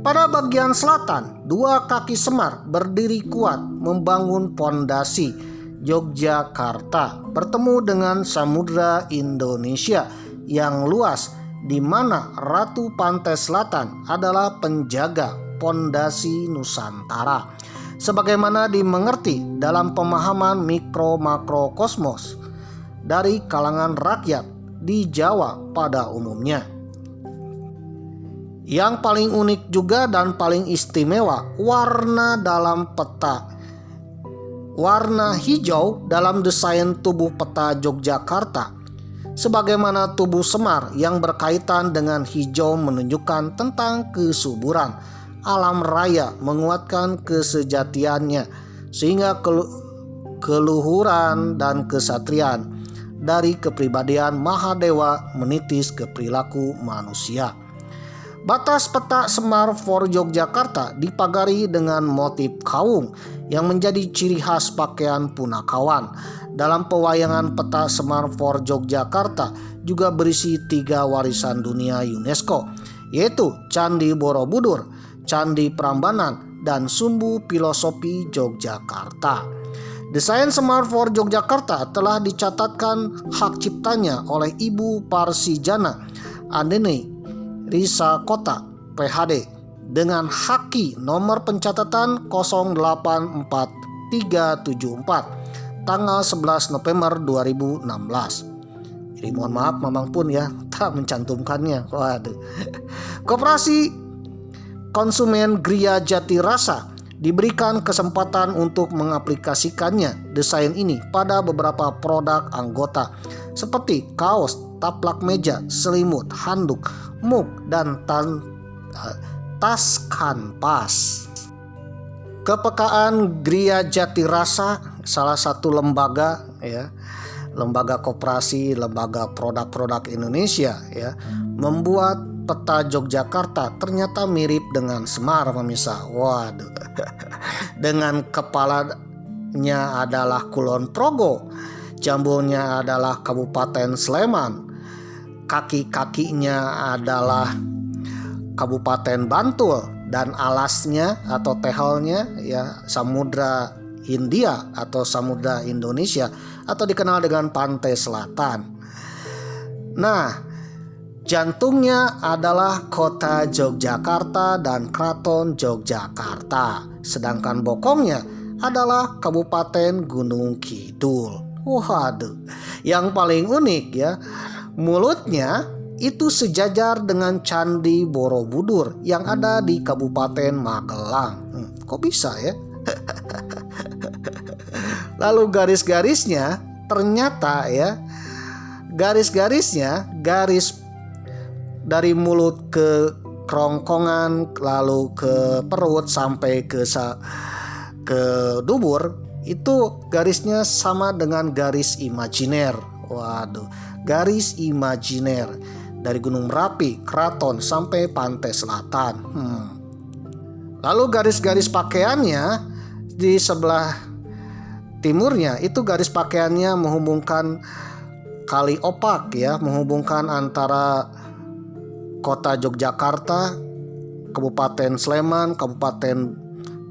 Pada bagian selatan, dua kaki Semar berdiri kuat membangun pondasi Yogyakarta bertemu dengan Samudra Indonesia yang luas, di mana Ratu Pantai Selatan adalah penjaga pondasi Nusantara, sebagaimana dimengerti dalam pemahaman mikro-makrokosmos dari kalangan rakyat di Jawa pada umumnya. Yang paling unik juga dan paling istimewa warna dalam peta. Warna hijau dalam desain tubuh peta Yogyakarta, sebagaimana tubuh Semar yang berkaitan dengan hijau menunjukkan tentang kesuburan alam raya, menguatkan kesejatiannya, sehingga keluhuran dan kesatrian dari kepribadian Mahadewa menitis ke perilaku manusia. Batas peta Semar for Yogyakarta dipagari dengan motif kaung yang menjadi ciri khas pakaian punakawan. Dalam pewayangan peta Semar for Yogyakarta juga berisi 3 warisan dunia UNESCO, yaitu Candi Borobudur, Candi Prambanan, dan Sumbu Filosofi Yogyakarta. Desain Semar for Yogyakarta telah dicatatkan hak ciptanya oleh Ibu Parsijana Andeni Risa Kota PhD dengan haki nomor pencatatan 084374 tanggal 11 November 2016. Jadi mohon maaf Mamang pun ya tak mencantumkannya. Waduh. Koperasi Konsumen Gria Jati Rasa diberikan kesempatan untuk mengaplikasikannya desain ini pada beberapa produk anggota seperti kaos, taplak meja, selimut, handuk, mug, dan tas kanvas. Kepekaan Gria Jati Rasa, salah satu lembaga ya, lembaga koperasi, lembaga produk-produk Indonesia ya, membuat peta Yogyakarta ternyata mirip dengan Semar, pemirsa. Waduh. Dengan kepalanya adalah Kulon Progo, jambulnya adalah Kabupaten Sleman, kaki-kakinya adalah Kabupaten Bantul, dan alasnya atau tehelnya ya Samudra Hindia atau Samudra Indonesia atau dikenal dengan Pantai Selatan. Nah, jantungnya adalah kota Yogyakarta dan Keraton Yogyakarta, sedangkan bokongnya adalah Kabupaten Gunung Kidul. Waduh, yang paling unik ya, mulutnya itu sejajar dengan Candi Borobudur yang ada di Kabupaten Magelang. Kok bisa ya? Lalu garis-garisnya ternyata ya, garis-garisnya garis dari mulut ke kerongkongan, lalu ke perut sampai ke dubur, itu garisnya sama dengan garis imajiner. Waduh, garis imajiner dari Gunung Merapi, Keraton sampai Pantai Selatan. Lalu garis-garis pakaiannya di sebelah timurnya itu garis pakaiannya menghubungkan Kali Opak ya, menghubungkan antara Kota Yogyakarta, Kabupaten Sleman, Kabupaten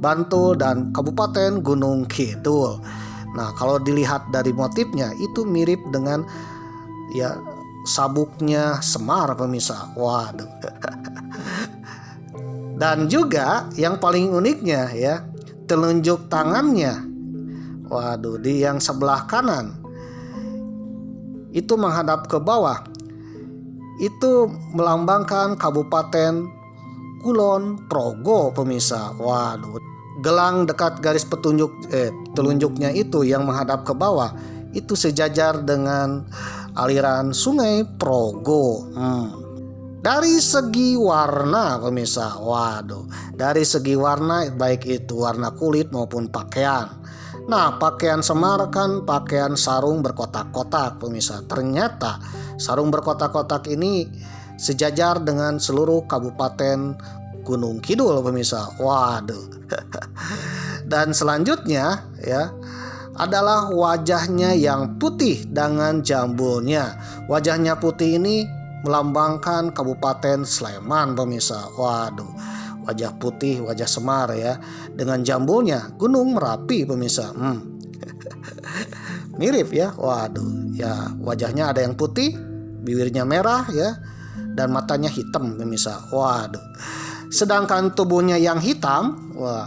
Bantul, dan Kabupaten Gunung Kidul. Nah, kalau dilihat dari motifnya itu mirip dengan ya sabuknya Semar, pemirsa. Waduh. Dan juga yang paling uniknya ya, telunjuk tangannya. Waduh, di yang sebelah kanan itu menghadap ke bawah. Itu melambangkan Kabupaten Kulon Progo, pemirsa. Waduh, gelang dekat garis telunjuknya itu yang menghadap ke bawah itu sejajar dengan aliran Sungai Progo. Dari segi warna, pemirsa, waduh, dari segi warna baik itu warna kulit maupun pakaian. Nah, pakaian Semar kan pakaian sarung berkotak-kotak, pemirsa. Ternyata sarung berkotak-kotak ini sejajar dengan seluruh Kabupaten Gunung Kidul pemirsa. Waduh. Dan selanjutnya ya adalah wajahnya yang putih dengan jambulnya. Wajahnya putih ini melambangkan Kabupaten Sleman pemirsa. Waduh, wajah putih, wajah Semar ya, dengan jambulnya Gunung Merapi pemirsa. Mirip ya. Waduh, ya wajahnya ada yang putih, bibirnya merah ya, dan matanya hitam pemirsa. Waduh. Sedangkan tubuhnya yang hitam, wah,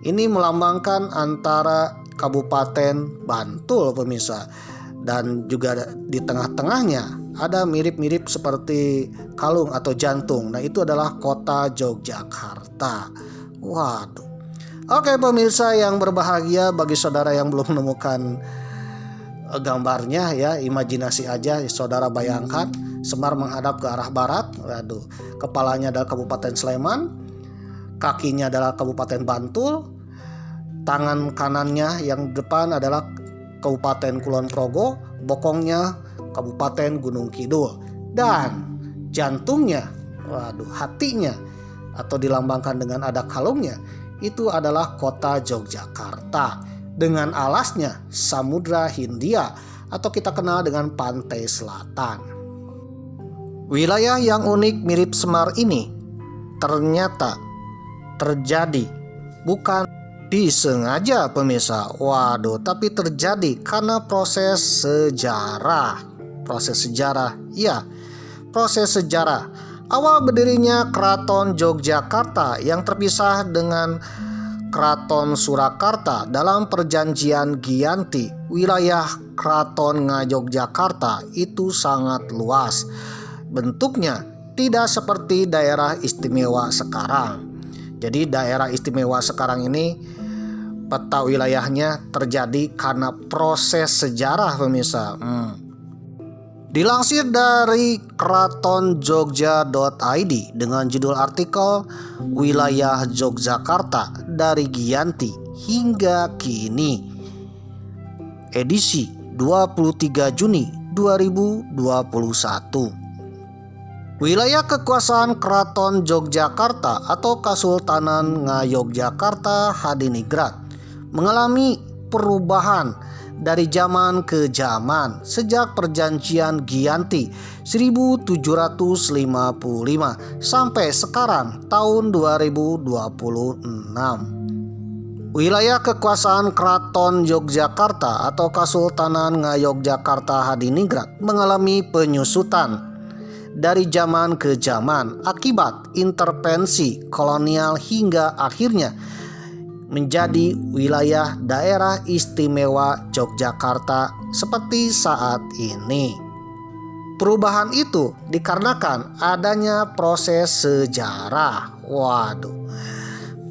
ini melambangkan antara Kabupaten Bantul pemirsa. Dan juga di tengah-tengahnya ada mirip-mirip seperti kalung atau jantung. Nah, itu adalah kota Yogyakarta. Waduh. Oke pemirsa yang berbahagia, bagi saudara yang belum menemukan gambarnya ya, imajinasi aja saudara bayangkan Semar menghadap ke arah barat. Waduh, kepalanya adalah Kabupaten Sleman, kakinya adalah Kabupaten Bantul, tangan kanannya yang depan adalah Kabupaten Kulon Progo, bokongnya Kabupaten Gunung Kidul, dan jantungnya, waduh, hatinya atau dilambangkan dengan ada kalungnya, itu adalah kota Yogyakarta dengan alasnya Samudra Hindia atau kita kenal dengan pantai selatan. Wilayah yang unik mirip Semar ini ternyata terjadi bukan disengaja pemirsa. Waduh, tapi terjadi karena proses sejarah. Proses sejarah, ya, proses sejarah. Awal berdirinya Keraton Yogyakarta yang terpisah dengan Keraton Surakarta dalam perjanjian Giyanti. Wilayah Keraton Ngayogyakarta itu sangat luas. Bentuknya tidak seperti daerah istimewa sekarang. Jadi daerah istimewa sekarang ini peta wilayahnya terjadi karena proses sejarah pemirsa. Dilansir dari keratonjogja.id dengan judul artikel Wilayah Yogyakarta dari Giyanti hingga kini, edisi 23 Juni 2021. Wilayah kekuasaan Keraton Yogyakarta atau Kasultanan Ngayogyakarta Hadiningrat mengalami perubahan dari zaman ke zaman sejak perjanjian Giyanti 1755 sampai sekarang tahun 2026. Wilayah kekuasaan Keraton Yogyakarta atau Kasultanan Ngayogyakarta Hadiningrat mengalami penyusutan dari zaman ke zaman akibat intervensi kolonial hingga akhirnya menjadi wilayah daerah istimewa Yogyakarta seperti saat ini. Perubahan itu dikarenakan adanya proses sejarah. Waduh.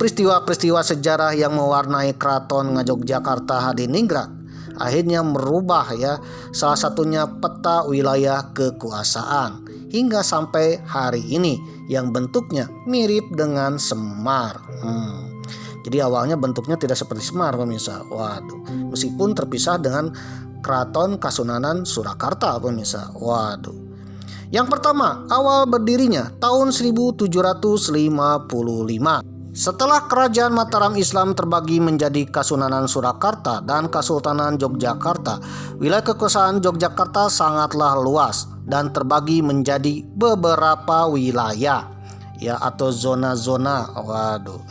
Peristiwa-peristiwa sejarah yang mewarnai Keraton Ngayogyakarta Hadiningrat akhirnya merubah ya, salah satunya peta wilayah kekuasaan hingga sampai hari ini yang bentuknya mirip dengan Semar. Jadi awalnya bentuknya tidak seperti Semar pemirsa. Waduh, meskipun terpisah dengan Keraton Kasunanan Surakarta pemirsa. Waduh. Yang pertama, awal berdirinya tahun 1755. Setelah kerajaan Mataram Islam terbagi menjadi Kasunanan Surakarta dan Kasultanan Yogyakarta, wilayah kekuasaan Yogyakarta sangatlah luas dan terbagi menjadi beberapa wilayah ya, atau zona-zona, waduh,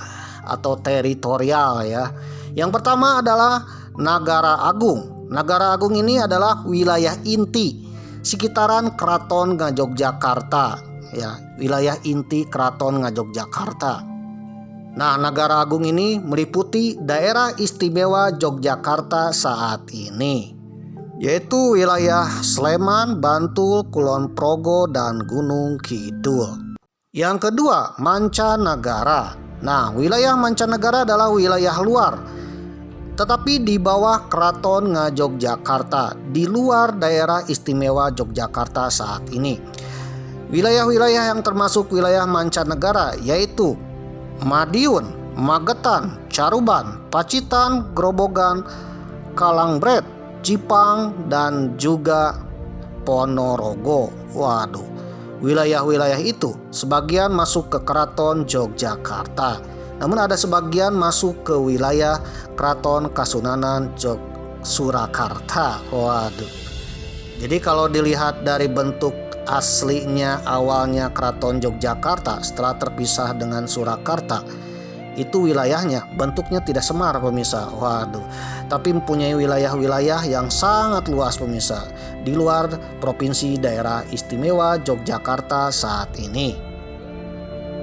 atau teritorial ya. Yang pertama adalah Nagara Agung. Nagara Agung ini adalah wilayah inti sekitaran Keraton Ngayogyakarta ya, wilayah inti Keraton Ngayogyakarta. Nah, Nagara Agung ini meliputi daerah istimewa Yogyakarta saat ini, yaitu wilayah Sleman, Bantul, Kulon Progo, dan Gunung Kidul. Yang kedua, Mancanegara. Nah, wilayah Mancanegara adalah wilayah luar, tetapi di bawah Keraton Ngayogyakarta, di luar daerah istimewa Yogyakarta saat ini. Wilayah-wilayah yang termasuk wilayah mancanegara yaitu Madiun, Magetan, Caruban, Pacitan, Grobogan, Kalangbret, Cipang, dan juga Ponorogo. Waduh, wilayah-wilayah itu sebagian masuk ke Keraton Yogyakarta, namun ada sebagian masuk ke wilayah Keraton Kasunanan Surakarta. Waduh. Jadi kalau dilihat dari bentuk aslinya awalnya Keraton Yogyakarta setelah terpisah dengan Surakarta, itu wilayahnya bentuknya tidak semar pemirsa. Waduh. Tapi mempunyai wilayah-wilayah yang sangat luas pemirsa di luar provinsi daerah istimewa Yogyakarta saat ini.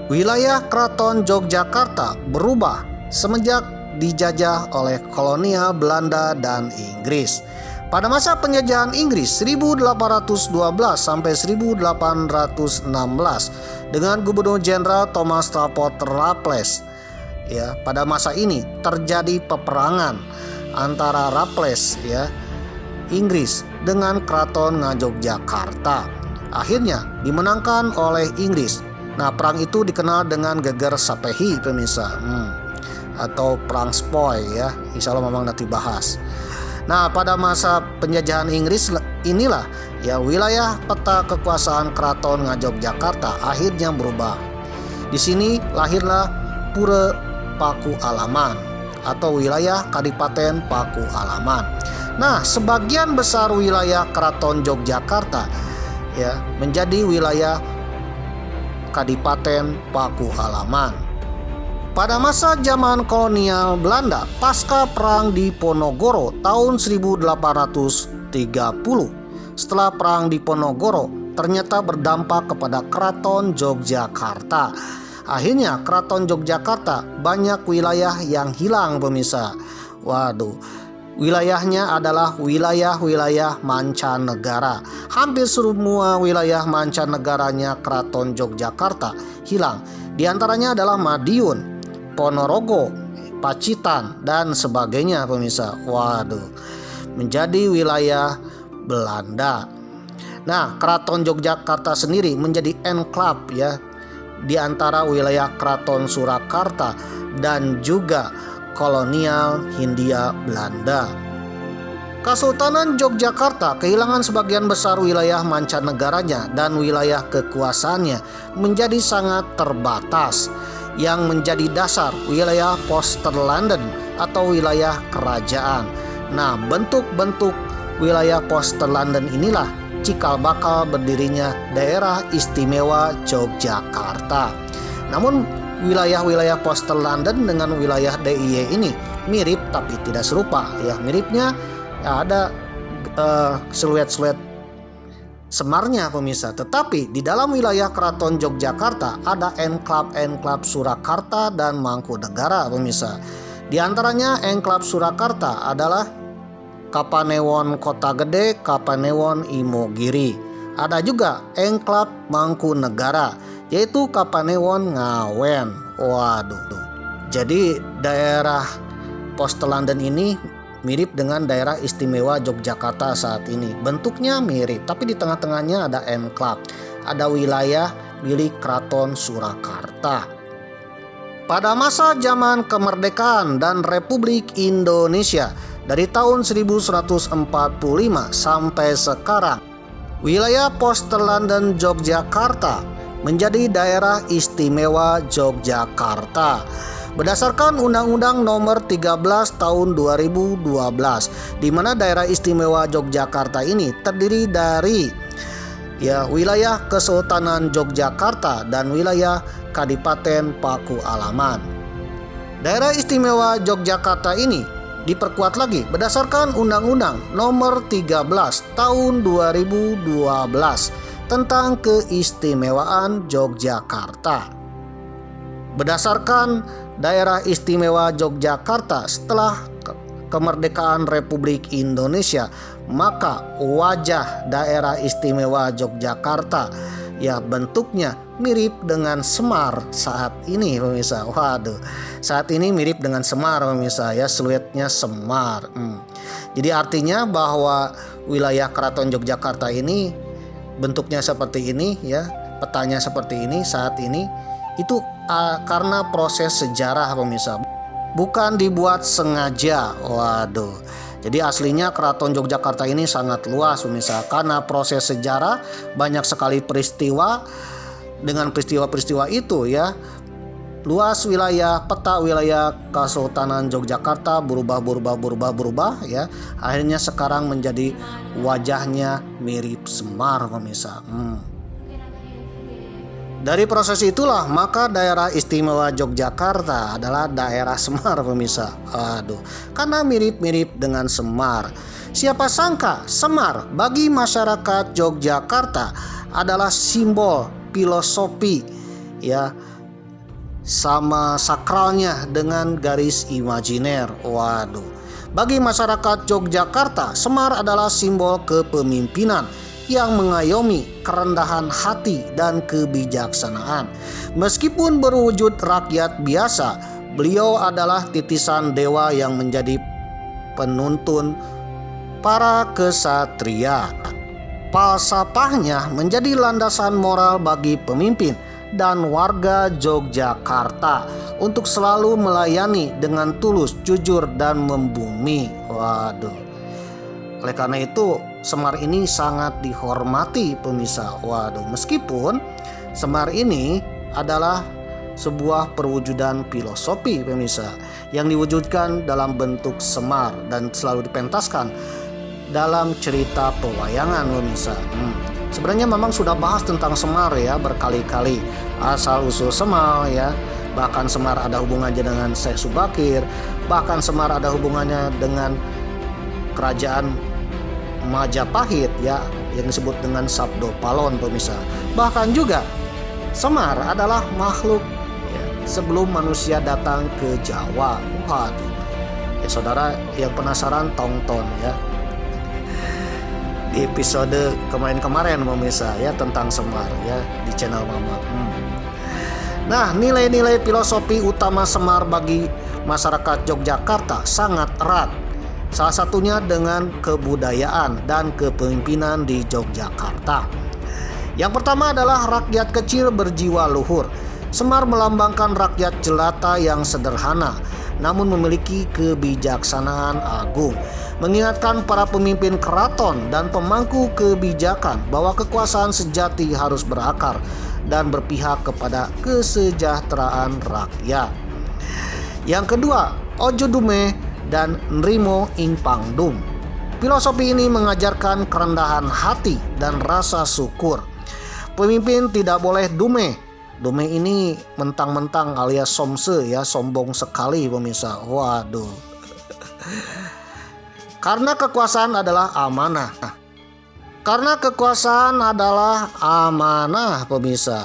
Wilayah Keraton Yogyakarta berubah semenjak dijajah oleh kolonial Belanda dan Inggris. Pada masa penjajahan Inggris 1812 sampai 1816 dengan Gubernur Jenderal Thomas Stafford Raffles. Ya, pada masa ini terjadi peperangan antara Raffles Inggris dengan Keraton Ngayogyakarta. Akhirnya dimenangkan oleh Inggris. Nah, perang itu dikenal dengan Geger Sapehi pemirsa, atau perang Spoy ya. Insya Allah memang nanti bahas. Nah, pada masa penjajahan Inggris inilah wilayah peta kekuasaan Keraton Ngayogyakarta akhirnya berubah. Di sini lahirlah Pura Paku Alaman atau wilayah Kadipaten Paku Alaman. Nah, sebagian besar wilayah Keraton Yogyakarta menjadi wilayah Kadipaten Paku Alaman. Pada masa zaman kolonial Belanda pasca perang di Ponorogo tahun 1830, setelah perang di Ponorogo ternyata berdampak kepada Keraton Yogyakarta. Akhirnya Keraton Yogyakarta banyak wilayah yang hilang pemirsa. Waduh, wilayahnya adalah wilayah-wilayah mancanegara. Hampir semua wilayah mancanegaranya Keraton Yogyakarta hilang. Di antaranya adalah Madiun, Ponorogo, Pacitan dan sebagainya pemirsa. Waduh, menjadi wilayah Belanda. Nah, Keraton Yogyakarta sendiri menjadi enklave di antara wilayah Keraton Surakarta dan juga kolonial Hindia Belanda. Kesultanan Yogyakarta kehilangan sebagian besar wilayah mancanegaranya dan wilayah kekuasaannya menjadi sangat terbatas, yang menjadi dasar wilayah Posterlanden atau wilayah kerajaan. Nah, bentuk-bentuk wilayah Posterlanden inilah cikal bakal berdirinya daerah istimewa Yogyakarta. Namun wilayah-wilayah Posterlanden dengan wilayah DIY ini mirip tapi tidak serupa miripnya ada siluet-siluet semarnya pemirsa. Tetapi di dalam wilayah Keraton Yogyakarta ada enklave Surakarta dan Mangkunegara pemirsa. Di antaranya enklave Surakarta adalah Kapanewon Kota Gede, Kapanewon Imogiri. Ada juga enklave Mangkunegara yaitu Kapanewon Ngawen. Waduh. Jadi daerah Posterlanden ini mirip dengan daerah istimewa Yogyakarta saat ini. Bentuknya mirip, tapi di tengah-tengahnya ada enklave. Ada wilayah milik Keraton Surakarta. Pada masa zaman kemerdekaan dan Republik Indonesia dari tahun 1145 sampai sekarang, wilayah Posterlanden Yogyakarta menjadi daerah istimewa Yogyakarta berdasarkan Undang-Undang Nomor 13 Tahun 2012, di mana daerah istimewa Yogyakarta ini terdiri dari wilayah Kesultanan Yogyakarta dan wilayah Kadipaten Paku Alaman. Daerah istimewa Yogyakarta ini diperkuat lagi berdasarkan Undang-Undang Nomor 13 Tahun 2012 tentang keistimewaan Yogyakarta. Berdasarkan daerah istimewa Yogyakarta setelah kemerdekaan Republik Indonesia, maka wajah daerah istimewa Yogyakarta bentuknya mirip dengan Semar saat ini pemirsa. Waduh, saat ini mirip dengan Semar pemirsa siluetnya Semar. Jadi artinya bahwa wilayah Keraton Yogyakarta ini bentuknya seperti ini petanya seperti ini saat ini itu karena proses sejarah pemirsa, bukan dibuat sengaja. Waduh. Jadi aslinya Keraton Yogyakarta ini sangat luas pemirsa, karena proses sejarah banyak sekali peristiwa. Dengan peristiwa-peristiwa itu ya, luas wilayah, peta wilayah Kesultanan Yogyakarta berubah ya. Akhirnya sekarang menjadi wajahnya mirip Semar pemirsa. Dari proses itulah maka daerah istimewa Yogyakarta adalah daerah Semar pemirsa. Karena mirip-mirip dengan Semar. Siapa sangka Semar bagi masyarakat Yogyakarta adalah simbol filosofi ya, sama sakralnya dengan garis imajiner. Bagi masyarakat Yogyakarta, Semar adalah simbol kepemimpinan yang mengayomi kerendahan hati dan kebijaksanaan. Meskipun berwujud rakyat biasa, beliau adalah titisan dewa yang menjadi penuntun para kesatria. Falsafahnya menjadi landasan moral bagi pemimpin dan warga Yogyakarta untuk selalu melayani dengan tulus, jujur, dan membumi. Oleh karena itu Semar ini sangat dihormati pemirsa. Meskipun Semar ini adalah sebuah perwujudan filosofi pemirsa yang diwujudkan dalam bentuk semar dan selalu dipentaskan dalam cerita pewayangan pemirsa. Sebenarnya memang sudah bahas tentang Semar ya berkali-kali, asal usul Semar ya. Bahkan Semar ada hubungannya dengan Syekh Subakir, bahkan Semar ada hubungannya dengan kerajaan Majapahit ya, yang disebut dengan Sabdo Palon pemirsa. Bahkan juga Semar adalah makhluk ya, sebelum manusia datang ke Jawa. Ya saudara yang penasaran tonton ya di episode kemarin pemirsa ya tentang Semar ya di channel Mama. Nah, nilai-nilai filosofi utama Semar bagi masyarakat Yogyakarta sangat erat. Salah satunya dengan kebudayaan dan kepemimpinan di Yogyakarta. Yang pertama adalah rakyat kecil berjiwa luhur. Semar melambangkan rakyat jelata yang sederhana namun memiliki kebijaksanaan agung. Mengingatkan para pemimpin keraton dan pemangku kebijakan bahwa kekuasaan sejati harus berakar dan berpihak kepada kesejahteraan rakyat. Yang kedua, Ojo Dume dan Nrimo ing Pangdum. Filosofi ini mengajarkan kerendahan hati dan rasa syukur. Pemimpin tidak boleh dume. Dume ini mentang-mentang alias somse ya, sombong sekali pemirsa. Karena kekuasaan adalah amanah. Karena kekuasaan adalah amanah pemirsa,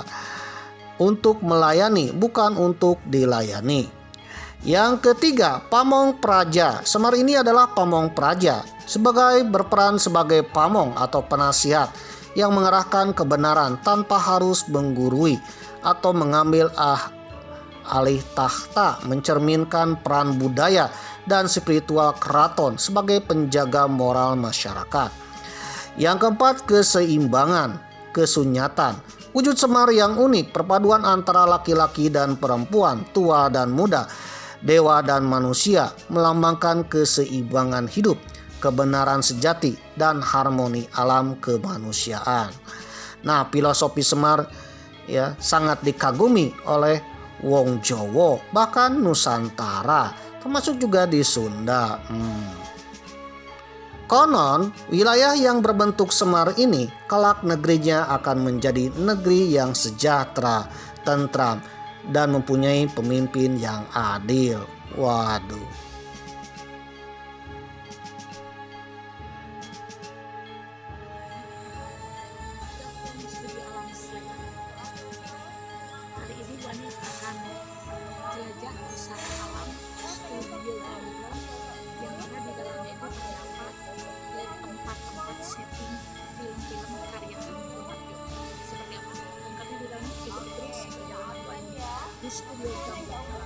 untuk melayani bukan untuk dilayani. Yang ketiga, pamong praja. Semar ini adalah pamong praja, berperan sebagai pamong atau penasihat yang mengarahkan kebenaran tanpa harus menggurui atau mengambil alih tahta, mencerminkan peran budaya dan spiritual keraton sebagai penjaga moral masyarakat. Yang keempat, keseimbangan, kesunyatan. Wujud Semar yang unik, perpaduan antara laki-laki dan perempuan, tua dan muda, dewa dan manusia, melambangkan keseimbangan hidup, kebenaran sejati, dan harmoni alam kemanusiaan. Nah, filosofi Semar ya sangat dikagumi oleh wong Jawa, bahkan Nusantara, termasuk juga di Sunda. Konon, wilayah yang berbentuk semar ini kelak negerinya akan menjadi negeri yang sejahtera, tentram, dan mempunyai pemimpin yang adil. Waduh. Hari ini Wani akan jelajah wisata alam studio Gamelan yang mana di dalamnya itu terdapat tempat-tempat setting film-film karya Wahyu. Seperti apa? Lengkapnya di dalam video terus di studio Gamelan.